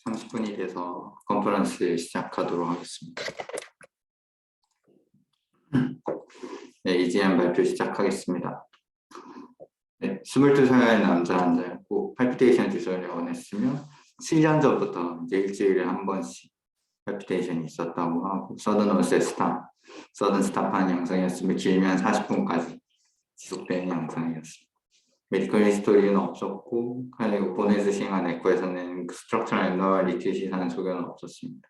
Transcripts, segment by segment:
30분이 돼서 컨퍼런스 시작하도록 하겠습니다. 네, EGM 발표 시작하겠습니다. 네, 22살 남자 환자였고 팔피테이션 주소를 원했으며 7년 전부터 이제 일주일에 한 번씩 팔피테이션이 있었다고 하고 서든 온셋 스탑, 서든 스탑하는 영상이었으며 길면 40분까지 지속되는 영상이었습니다. 메디컬 히스토리는 없었고 그리고 보네즈 시행한 에코에서는 스트럭처럴 앱너멀리티 사는 소견은 없었습니다.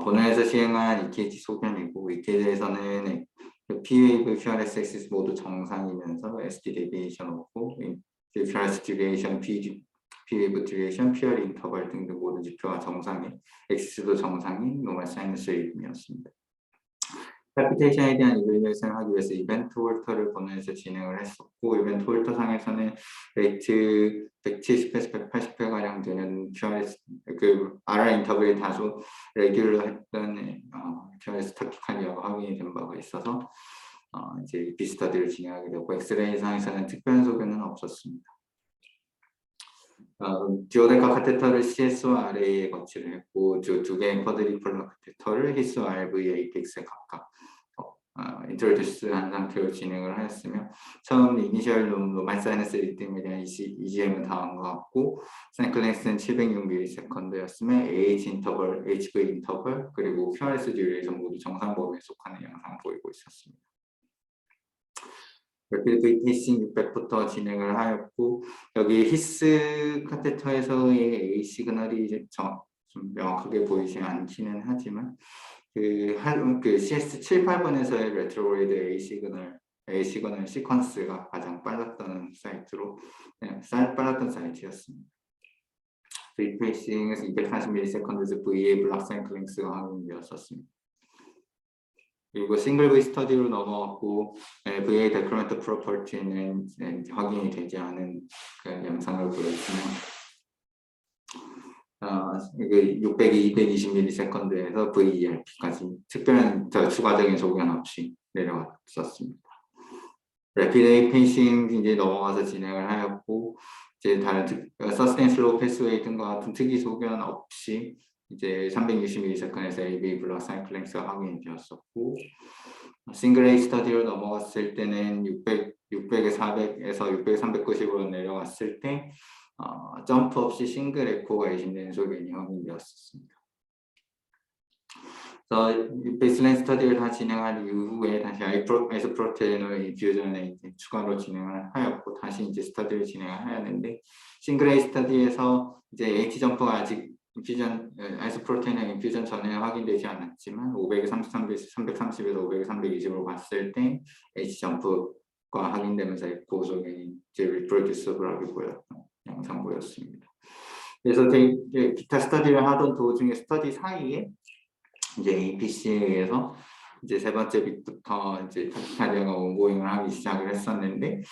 보네즈 시행한 EKG 소견이고 EKG에서는 P-웨이브, QRS 액시스 모두 정상이면서 SD 데비에이션 없고 QRS 디비에이션, P-웨이브 디비에이션, PR 인터벌 등등 모든 지표가 정상이, 액시스도 정상인 노멀 사이너스 리듬이었습니다. 팔피테이션에 대한 이벨리에이션을 하기 위해서 이벤트 홀터를 보내서 진행을 했었고 이벤트 홀터 상에서는 레이트 170회에서 180회 가량 되는 QRS RR 인터벌이 다소 레귤러 했던 QRS 타키카디아가 확인이 된 바가 있어서 이제 비스터디를 진행하게 되고 엑스레이 상에서는 특별한 소견은 없었습니다. 듀오데카 카테터를 CS와 RA에 거치를 했고 두 개의 쿼드리플러 카테터를 히스와 RV, 에이펙스에 각각 인트로듀스 한 상태로 진행을 하였으며 처음 이니셜 노멀 사이너스 리듬에 대한 EGM은 다음과 같고 사이클랭스는 706ms였으며 AH 인터벌, HV 인터벌 그리고 QRS 듀레이션 모두 정상 범위에 속하는 양상을 보이고 있었습니다. VPC 600부터 진행을 하였고 여기 히스 카테터에서의 A 시그널이 좀 명확하게 보이지 않기는 하지만 그 CS 7, 8번에서의 레트로그레이드 A 시그널 시퀀스가 가장 빨랐던 사이트로 빨랐던 사이트였습니다. VPC에서 240ms VA 블락 사이클링스가 확인되었었습니다. 그리고 싱글 V 스터디로 넘어갔고 VA 데크리먼트 프로퍼티는 확인이 되지 않은 그 영상을 보였으며 220ms에서 VERP까지 특별한 추가적인 소견 없이 내려왔었습니다. 래피드 A 페이싱 이제 넘어가서 진행을 하였고 이제 다른 서스테인 슬로우 패스웨이 등과 같은 특이 소견 없이 이제 360ms에서 AB 블락 사이클랭스가 확인이 되었었고 싱글 A 스터디로 넘어갔을 때는 600에 400에서 600에 390으로 내려갔을 때 점프 없이 싱글 에코가 의심되는 소견이 확인되었습니다. 그래서 베이스라인 스터디를 다 진행한 이후에 다시 아이소프로테인을 인퓨전에 추가로 진행을 하였고 다시 이제 스터디를 진행을 하였는데 싱글 A 스터디에서 이제 H 점프가 아직 아이소프로테인의 인퓨전 전에 확인되지 않았지만 500에 330에서 500에 320으로 갔을 때 H 점프가 확인되면서 에코 소견이 이제 리프로듀서블하게 보였던 영상 보였습니다. 그래서 기타 스터디를 하던 도중에 스터디 사이에 이제 APC에 의해서 이제 세 번째 빅부터 이제 타키카디아가 온고잉을 하기 시작을 했었는데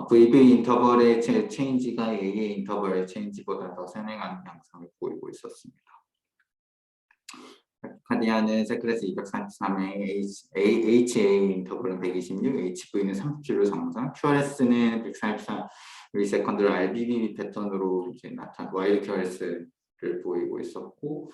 VB 인터벌의 체인지가 AA 인터벌의 체인지보다 더 선행하는 양상을 보이고 있었습니다. 타키카디아는 세클레스 243에 HA 인터벌은 126, HV는 30주로 정상, QRS는 144 리세컨드로 RBB 패턴으로 이제 나타난 와이드 QRS를 보이고 있었고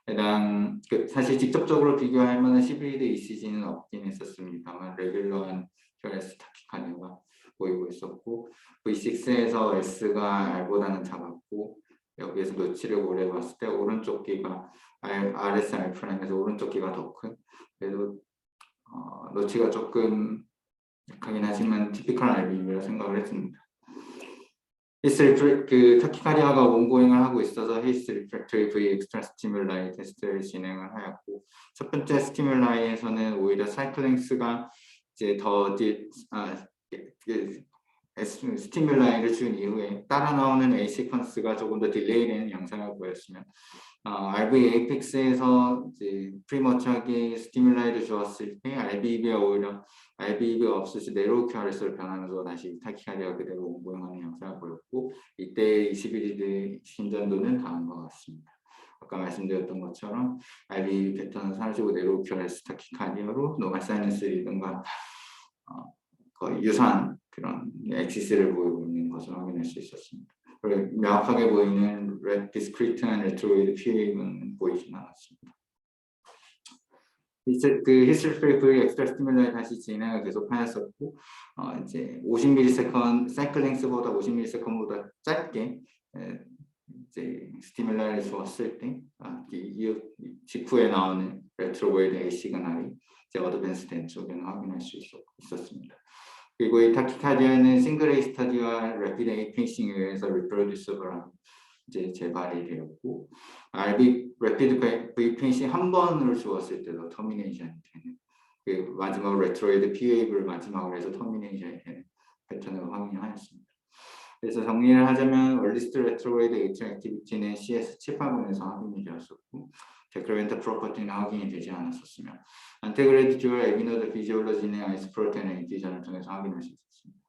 해당 사실 직접적으로 비교할 만한 시브리드 ECG는 없긴 했었습니다만 레귤러한 QRS 타키카디아가 보이고 있었고 V6에서 S가 R보다는 작았고 여기에서 노치를 오래 봤을 때 오른쪽 귀가 RSR 프라임에서 오른쪽 귀가 더 큰 그래도 노치가 조금 약하긴 하지만 티피컬 RBB라 생각을 했습니다. 타키카디아가 온고잉을 하고 있어서 히스 리프렉터리 V 엑스트라 스티뮬라이 테스트를 진행을 하였고 첫 번째 스티뮬라이에서는 오히려 사이클랭스가 이제 더 스티뮬라이를 준 이후에 따라 나오는 A 시퀀스가 조금 더 딜레이되는 양상을 보였으면 RV 에이펙스에서 이제 프리머처하게 스티뮬라이를 주었을 때 RBB가 오히려 RBB가 없을 때 네로우 QRS로 변하면서 다시 타키카디아 그대로 온고잉하는 양상을 보였고 이때 21일의 신전도는 다음과 같습니다. 아까 말씀드렸던 것처럼 RBB 패턴은 사라지고 네로우 QRS 타키카디아로 노멀 사이너스 리듬과 거의 유사한 그런 엑시스를 보이고 있는 것을 확인할 수 있었습니다. 명확하게 보이는 디스크리트한 레트로이드 PA는 보이진 않았습니다. 그 히스테리컬 엑스트라 스티뮬러에 다시 진행을 계속하였었고 이제 50ms 사이클 랭스보다 50ms보다 짧게 이제 스티뮬러를 주었을 때 직후에 나오는 레트로웨이드 A 시그널이 이제 어드밴스된 쪽에는 확인할 수 있었습니다. 그리고 이 타키카디아는 싱글 A 스타디와 래피드 A 페이싱에 의해서 리프로듀서블한 이제 재발이 되었고 래피드 V 페이싱 한 번을 주었을 때도 터미네이션이 되는 그 마지막 레트로이드 P 웨이브를 마지막으로 해서 터미네이션이 되는 패턴을 확인하였습니다. 그래서 정리를 하자면 얼리스트 레트로이드 에이트리 액티비티는 CS 780에서 확인이 되었었고 데크레멘트 프로퍼티는 확인이 되지 않았었으며 안테그레디듀얼 에비노드 피지올로지는 아이스프로테인 인디전을 통해서 확인할 수 있었습니다.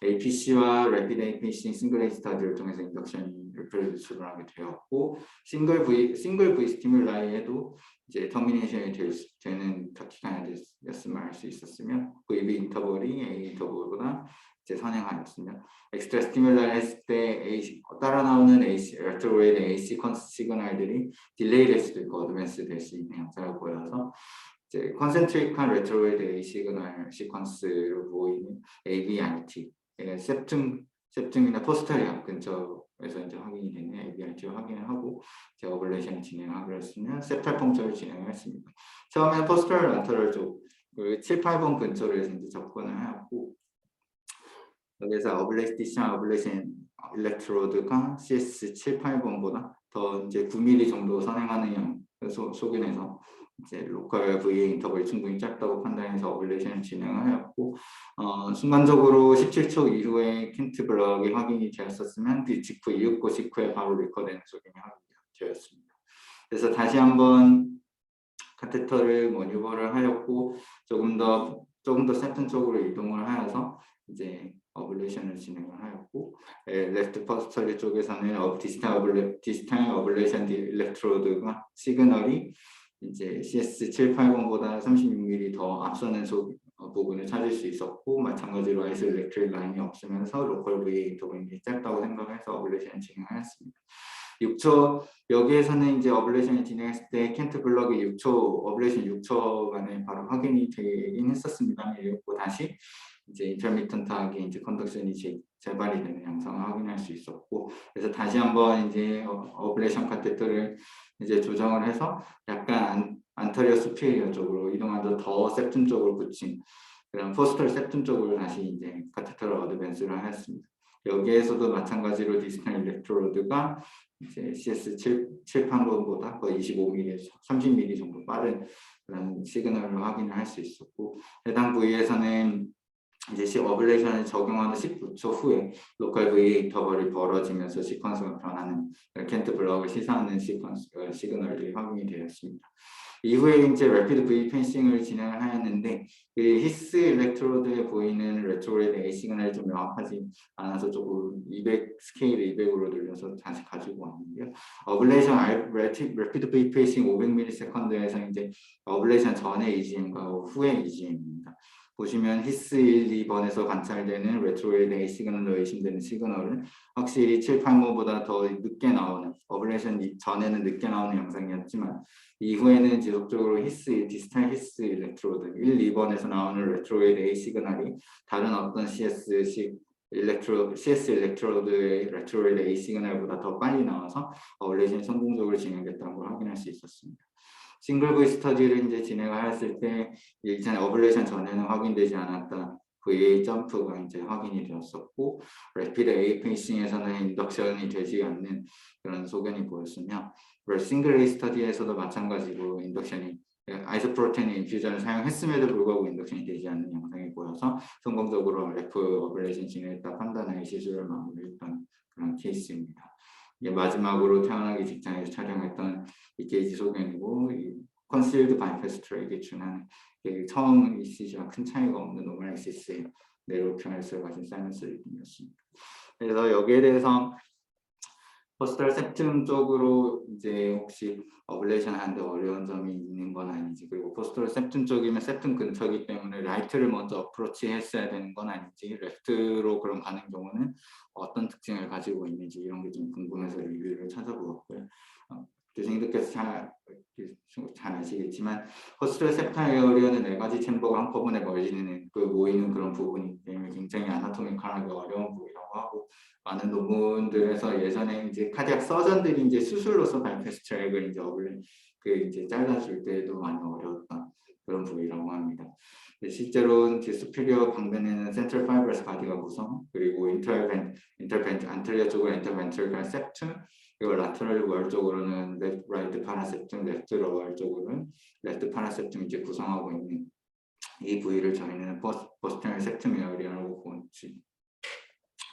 APC와 래피드 APC 싱글 A 스타디를 통해서 인덕션이 리프로듀스를 하게 되었고 싱글 V 스티뮬라이에도 이제 터미네이션이 되는 타키카디아였음을 알 수 있었으며 VB 인터벌이 A 인터벌보다 이제 선행하였으며 엑스트라 스티뮬러를 했을 때 따라 나오는 레트로웨이드 A 시퀀스 시그널들이 딜레이 될 수도 있고 어드밴스 될 수 있는 형태를 보여서 이제 컨센트릭한 레트로웨이드 A 시그널 시퀀스로 보이는 ABRT septum이나 포스터리아 근처에서 이제 확인이 되는 ABRT를 확인을 하고 이제 어블레이션을 진행하기로 했으면 세탈 펑처를 진행을 했습니다. 처음에는 포스터리아 라터럴 쪽 7,8번 근처로 해서 이제 접근을 하였고 여기서 어블레이션 일렉트로드가 CS 7,8번보다 더 이제 9mm 정도 선행하는 소견에서 이제 로컬 VA 인터벌이 충분히 짧다고 판단해서 어블레이션을 진행을 하였고 순간적으로 17초 이후에 켄트 블럭이 확인이 되었었으면 그 직후 이윽고 직후에 바로 리커되는 소견이 확인되었습니다. 그래서 다시 한번 카테터를 유보를 하였고 조금 더 세튼 쪽으로 이동을 하여서 이제 어블레이션을 진행을 하였고 레프트 포스터리 쪽에서는 디스탈 어블레이션 일렉트로드가 시그널이 이제 CS 780보다 36mm 더 앞서는 부분을 찾을 수 있었고 마찬가지로 아이솔렉트릭 라인이 없으면서 로컬 VA 인터벌이 짧다고 생각해서 어블레이션을 진행하였습니다. 6초 여기에서는 이제 어블레이션을 진행했을 때 켄트 블럭이 어블레이션 6초 만에 바로 확인이 되긴 했었습니다. 그리고 다시 이제 인터미턴트하게 이제 컨덕션이 재발이 되는 양상을 확인할 수 있었고 그래서 다시 한번 이제 어블레이션 카테터를 이제 조정을 해서 약간 안테리어 수피리어 쪽으로 이동하면서 더 septum 쪽으로 붙인 그런 포스털 septum 쪽으로 다시 이제 카테터를 어드밴스를 하였습니다. 여기에서도 마찬가지로 디스탈 일렉트로드가 이제 CS 7,8번보다 거의 25mm, 30mm 정도 빠른 그런 시그널을 확인을 할 수 있었고 해당 부위에서는 이제 어블레이션을 적용하는 19초 후에 로컬 VA 인터벌이 벌어지면서 시퀀스가 변하는 켄트 블럭을 시사하는 시그널이 확인이 되었습니다. 이후에 이제 래피드 V 펜싱을 진행을 하였는데 그 히스 일렉트로드에 보이는 레트로웨이드 A 시그널이 좀 명확하지 않아서 조금 200 스케일을 200으로 늘려서 다시 가지고 왔는데요. 어블레이션 래피드 V 펜싱 500ms에서 이제 어블레이션 전의 EGM과 후의 EGM입니다. 보시면 히스 1, 2번에서 관찰되는 레트로웨이드 A 시그널로 의심되는 시그널은 확실히 7,8번보다 더 늦게 나오는 어블레이션 전에는 늦게 나오는 양상이었지만 이후에는 지속적으로 디스탈 히스 일렉트로드 1, 2번에서 나오는 레트로웨이드 A 시그널이 다른 어떤 CS 일렉트로드의 레트로웨이드 A 시그널보다 더 빨리 나와서 어블레이션이 성공적으로 진행됐다는 걸 확인할 수 있었습니다. 싱글 V 스터디를 이제 진행을 했을 때 일단 어블레이션 전에는 확인되지 않았던 VA 점프가 이제 확인이 되었었고 래피드 A 페이싱에서는 인덕션이 되지 않는 그런 소견이 보였으며 싱글 A 스터디에서도 마찬가지로 인덕션이 아이소프로테인 인퓨전을 사용했음에도 불구하고 인덕션이 되지 않는 양상이 보여서 성공적으로 래프 어블레이션 진행했다 판단하에 시술을 마무리했던 그런 케이스입니다. 마지막으로 태어나기 직전에 촬영했던 이 게이지 소견이고 이 컨실드 바이패스 트랙에 준하는 처음 ECG와 큰 차이가 없는 노멀엑시스의 네로 큐널스를 가진 사이너스 리듬이었습니다. 그래서 여기에 대해서 포스털 septum 쪽으로 이제 혹시 어블레이션 하는데 어려운 점이 있는 건 아니지. 그리고 포스털 septum 쪽이면 septum 근처이기 때문에 라이트를 먼저 어프로치 했어야 되는 건 아니지. 레프트로 그럼 가는 경우는 어떤 특징을 가지고 있는지 이런 게 좀 궁금해서 리뷰를 찾아보았고요. 교수님들께서 잘 아시겠지만 포스털 septal 에어리어는 4가지 챔버가 한꺼번에 모이는 그런 부분이기 때문에 굉장히 아나토미컬하게 어려운 부위라고 하고, 많은 논문들에서 예전에 이제 카디악 서전들이 이제 수술로서 발패스 트랙을 이제 이제 잘라줄 때도 많이 어려웠던 그런 부위라고 합니다. 실제로 이제 수피리어 방면에는 센트럴 파이브러스 바디가 구성, 그리고 안테리어 쪽으로 인터벤트리컬 septum, 그리고 라테럴 월 쪽으로는 라이트 파라셉툼, 레프트 로월 쪽으로는 레프트 파라셉툼 이제 구성하고 있는 이 부위를 저희는 포스터널 septum 에어리어라고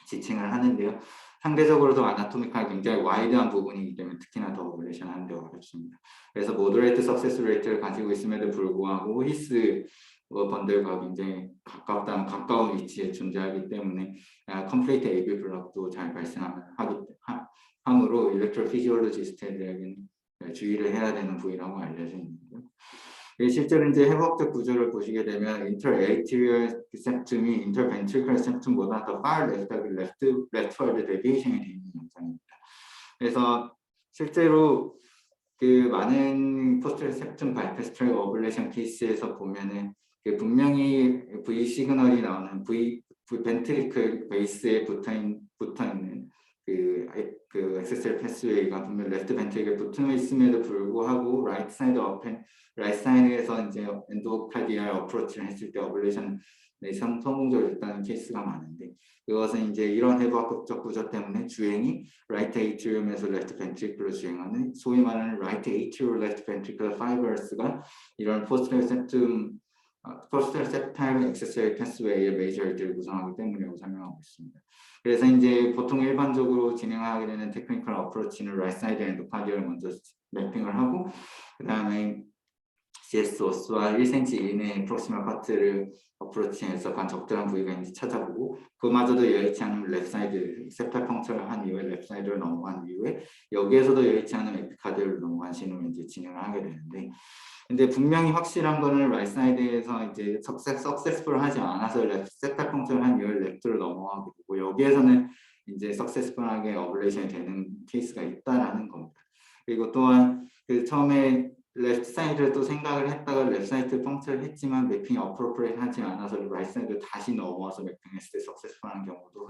지칭을 하는데요. 상대적으로도 아나토미컬 굉장히 와이드한 부분이기 때문에 특히나 더 오버레이션 하는 데 어렵습니다. 그래서 모더레이트 석세스 레이트를 가지고 있음에도 불구하고 히스 번들과 굉장히 가까운 위치에 존재하기 때문에 컴플리트 AB 블록도 잘 발생함으로 일렉트로피지올로지스트들에게는 주의를 해야 되는 부위라고 알려져 있는데요. 실제로 이제 회복적 구조를 보시게 되면 인터에이티리얼 septum이 인터벤트리컬 septum보다 더 far leftward deviation이 되어 있는 현상입니다. 그래서 실제로 그 많은 posterior septum bypass tract ablation 케이스에서 보면은 분명히 V 시그널이 나오는 ventricle 베이스에 붙어 있는 그 SSL 패스웨이가 분명 레프트 벤트릭에 붙어 있음에도 불구하고 라이트 사이드에서 이제 엔도카디알 어프로치를 했을 때 어블레이션이 성공적으로 됐다는 케이스가 많은데, 그것은 이제 이런 회복적 구조 때문에 주행이 라이트 에이트리움에서 레프트 벤트리클로 주행하는 소위 말하는 라이트 에이트리얼 레프트 벤트리클 파이버스가 이런 포스터널 septal accessory pathway의 메이저 헬들을 구성하기 때문이라고 설명하고 있습니다. 그래서 이제 보통 일반적으로 진행하게 되는 테크니컬 어프로치는 라이트 사이드 엔도카디얼을 먼저 매핑을 하고, 그 다음에 CS 오스와 1cm 이내의 프록시멀 파트를 어프로치해서 적절한 부위가 있는지 찾아보고, 그마저도 여의치 않으면 랩 사이드 세팔 펑처를 한 이후에 랩 사이드를 넘어간 이후에 여기에서도 여의치 않은 에피카드를 넘어간 신으로 이제 진행을 하게 되는데, 근데 분명히 확실한 거는 라이트 사이드에서 이제 석세스풀 하지 않아서 세팔 펑처를 한 이후에 랩트로 넘어가게 되고, 여기에서는 이제 석세스풀하게 어블레이션이 되는 케이스가 있다라는 겁니다. 그리고 또한 그 처음에 레프트 사이드를 또 생각을 했다가 레프트 사이드 펑처를 했지만 매핑이 어프로프레이트 하지 않아서 라이트 사이드를 다시 넘어와서 매핑했을 때 석세스풀한 경우도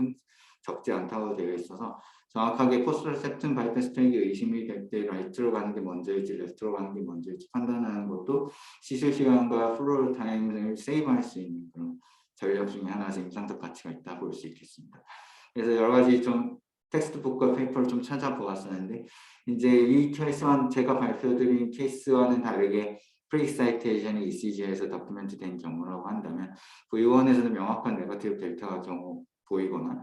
적지 않다고 되어 있어서, 정확하게 포스터널 septum bypass 트랙이 의심이 될 때 라이트로 가는 게 먼저일지 레프트로 가는 게 먼저일지 판단하는 것도 시술 시간과 플로어 타임을 세이브할 수 있는 그런 전략 중에 하나에서 임상적 가치가 있다고 볼 수 있겠습니다. 그래서 여러 가지 좀 텍스트북과 페이퍼를 좀 찾아보았었는데, 이제 이 케이스와는 제가 발표드린 케이스와는 다르게 프리익사이테이션이 ECG에서 다큐멘트 된 경우라고 한다면, V1에서는 명확한 네거티브 델타가 경우 보이거나,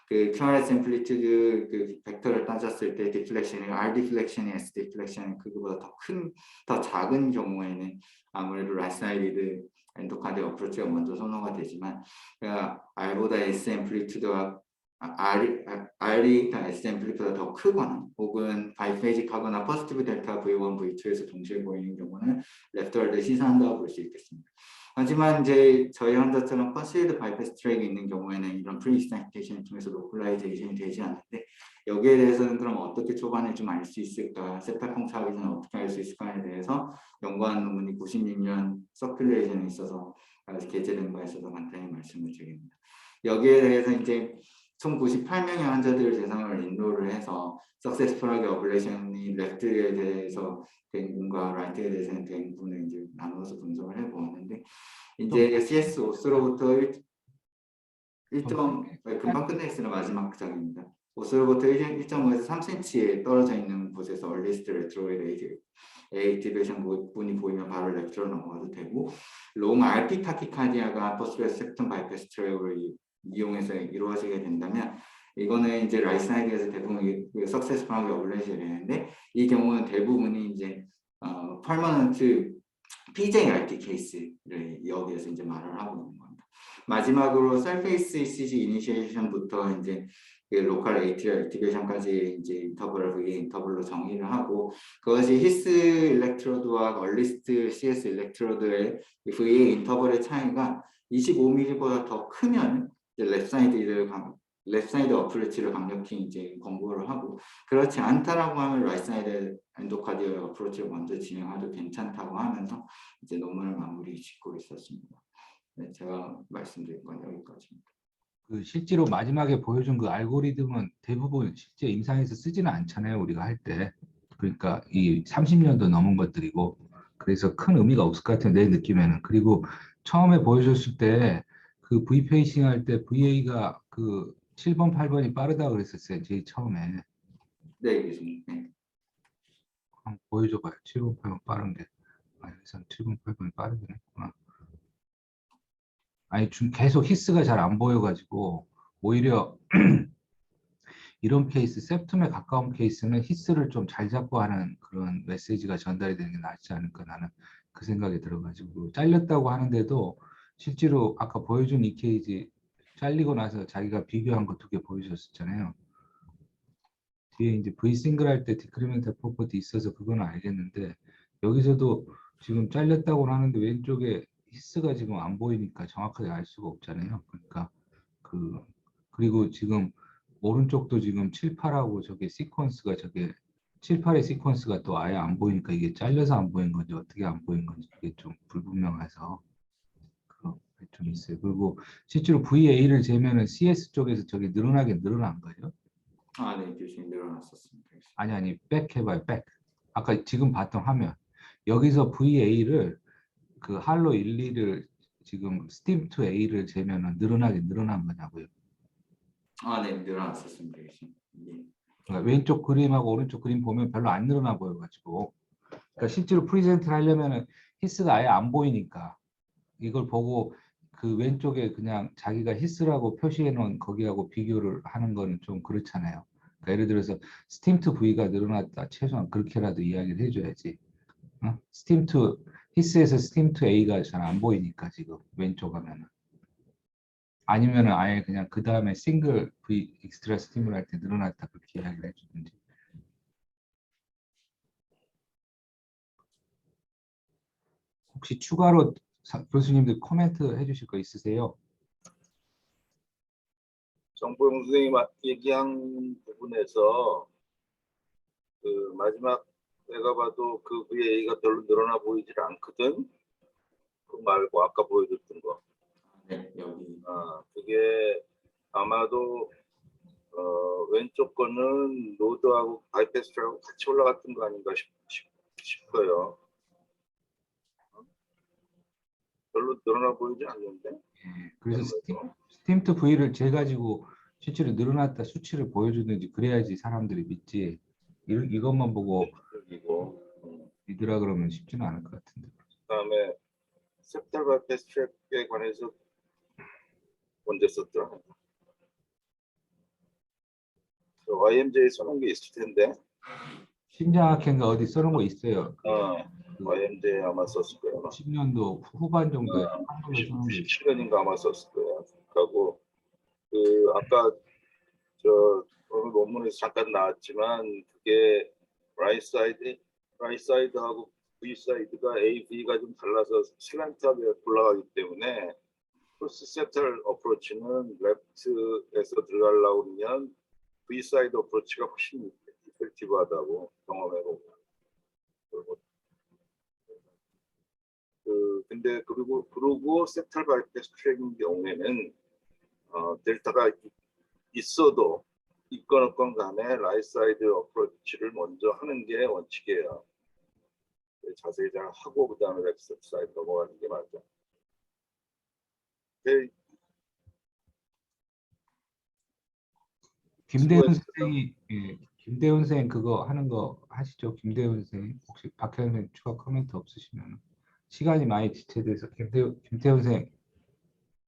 그 QRS 앰플리튜드 그 벡터를 따졌을 때 디플렉션이 R 디플렉션이 S 디플렉션이 그거보다 더 작은 경우에는 아무래도 라이트 엔도카디 어프로치가 먼저 선호가 되지만, R보다 S 앰플리튜드가 R이 S 앰플리보다 더 크거나 혹은 바이페이직하거나 포지티브 델타 V1, V2에서 동시에 보이는 경우는 레프트월드 시사한다고 볼 수 있겠습니다. 하지만 이제 저희 환자처럼 컨실드 바이패스 트랙이 있는 경우에는 이런 프리익사이테이션을 통해서 로컬라이제이션이 되지 않는데, 여기에 대해서는 그럼 어떻게 초반에 좀 알 수 있을까, 세팔 펑처하기 전에 어떻게 알 수 있을까에 대해서 연구한 논문이 96년 서큘레이션에 있어서 게재된 바에 있어서 간단히 말씀을 드립니다. 여기에 대해서 이제 총 98명의 환자들을 대상으로 인로를 해서 석세스풀하게 어블레이션이 레프트에 대해서 된 부분과 라이트에 대해서 된 부분을 이제 나눠서 분석을 해보았는데, 이제 CS 오스로부터 1점 금방 끝내 있으나 마지막 장입니다. 오스로부터 1.5에서 3cm에 떨어져 있는 곳에서 얼리스트 레트로이드 에이티베이션 부분이 보이면 바로 레프트로 넘어가도 되고, 롱 RP 타키카디아가 포스터널 septum bypass 트랙을 이용해서 이루어지게 된다면, 이거는 이제 라이트 사이드에서 대부분 석세스풀하게 어블레이션이 되는데, 이 경우는 대부분이 이제 퍼머넌트 PJRT 케이스를 여기에서 이제 말을 하고 있는 겁니다. 마지막으로 Surface ECG 이니시에이션부터 이제 로컬 ATR 액티베이션까지 이제 인터벌을 VA 인터벌로 정의를 하고 그것이 히스 일렉트로드와 얼리스트 CS 일렉트로드의 VA 인터벌의 차이가 25mm보다 더 크면 랩 사이드 어프로치를 강력히 이제 권고를 하고 그렇지 않다라고 하면 라이트 사이드 엔도카디얼 어프로치를 먼저 진행해도 괜찮다고 하면서 이제 논문을 마무리 짓고 있었습니다. 네, 제가 말씀드린 건 여기까지입니다. 그 실제로 마지막에 보여준 그 알고리즘은 대부분 실제 임상에서 쓰지는 않잖아요. 우리가 할 때. 그러니까 이 30년도 넘은 것들이고 그래서 큰 의미가 없을 것 같아요. 내 느낌에는. 그리고 처음에 보여줬을 때 그 V 페이싱 할 때 VA가 그 7번, 8번이 빠르다 그랬었어요. 제일 처음에. 네, 교수님. 네. 한번 보여줘봐요. 7번, 8번 빠른 게. 아, 여기서 7번, 8번이 빠르긴 했구나. 아니, 좀 계속 히스가 잘 안 보여가지고 오히려 이런 케이스, septum에 가까운 케이스는 히스를 좀 잘 잡고 하는 그런 메시지가 전달이 되는 게 낫지 않을까 나는 그 생각이 들어가지고 잘렸다고 하는데도 실제로 아까 보여준 이 케이지 잘리고 나서 자기가 비교한 거 2개 보여줬었잖아요. 뒤에 이제 V 싱글 할 때 디크리멘탈 프로퍼티 있어서 그건 알겠는데 여기서도 지금 잘렸다고 하는데 왼쪽에 히스가 지금 안 보이니까 정확하게 알 수가 없잖아요. 그러니까 그리고 지금 오른쪽도 지금 7, 8하고 저게 시퀀스가 저게 7, 8의 시퀀스가 또 아예 안 보이니까 이게 잘려서 안 보인 건지 어떻게 안 보인 건지 이게 좀 불분명해서 그런 게 좀 있어요. 그리고 실제로 VA를 재면은 CS 쪽에서 저게 늘어나긴 늘어난 거예요. 아, 네, 교수님 늘어났었습니다. 아니 백 해봐요. 백. 아까 지금 봤던 화면 여기서 VA를 그 할로 1, 2를 지금 스팀 투 A를 재면은 늘어나긴 늘어난 거냐고요. 아, 네, 늘어났었습니다. 교수님. 예. 그러니까 왼쪽 그림하고 오른쪽 그림 보면 별로 안 늘어나 보여가지고 그러니까 실제로 프리젠트를 하려면은 히스가 아예 안 보이니까 이걸 보고 그 왼쪽에 그냥 자기가 히스라고 표시해 놓은 거기하고 비교를 하는 거는 좀 그렇잖아요. 그러니까 예를 들어서 스팀 투 V가 늘어났다 최소한 그렇게라도 이야기를 해줘야지. 스팀 투 히스에서 스팀 투 A가 잘 안 보이니까 지금 왼쪽 하면은 아니면은 아예 그냥 그 다음에 싱글 V 익스트라 스팀을 할 때 늘어났다 그렇게 이야기를 해주든지. 혹시 추가로 교수님들 코멘트 해주실 거 있으세요? 정보영 선생님 얘기한 부분에서 그 마지막 내가 봐도 그 VA가 별로 늘어나 보이질 않거든. 그 말고 아까 보여줬던 거. 네, 여기. 그게 아마도 왼쪽 거는 노드하고 바이패스트하고 같이 올라갔던 거 아닌가 싶어요. 별로 늘어나 보이지 않는데. 예, 그래서 스팀 투 V를 재가지고 실제로 늘어났다 수치를 보여주든지 그래야지 사람들이 믿지. 이것만 보고 믿으라 그러면 쉽지는 않을 것 같은데. 그다음에 셉탈 바이패스트에 관해서 언제 썼더라? YMJ에 써놓은 게 있을 텐데. 심장학회인가 어디 써놓은 거 있어요. YMJ에 아마 썼을 거예요. 10년도 후반 정도에 한글로 써놓은 거 있어요. 17년인가 아마 썼을 거예요. 하고 그 아까 저 오늘 논문에서 잠깐 나왔지만 그게 라이트 사이드하고 V 사이드가 A, B가 좀 달라서 슬란트하게 올라가기 때문에 크로스셉탈 어프로치는 레프트에서 들어가려고 그러면 V 사이드 어프로치가 훨씬 이펙티브하다고 경험해보고 근데 그리고 셉탈 바이패스 트랙인 경우에는 델타가 있어도 있건 없건 간에 라이트 사이드 어프로치를 먼저 하는 게 원칙이에요. 자세히 잘 하고 그 다음에 렉스 사이드 넘어가는 게 맞죠. 김대훈 선생이 김대훈 선생 그거 하는 거 하시죠? 김대훈 선생 혹시 박혜연 선생 추가 코멘트 없으시면 시간이 많이 지체돼서 김태훈 선생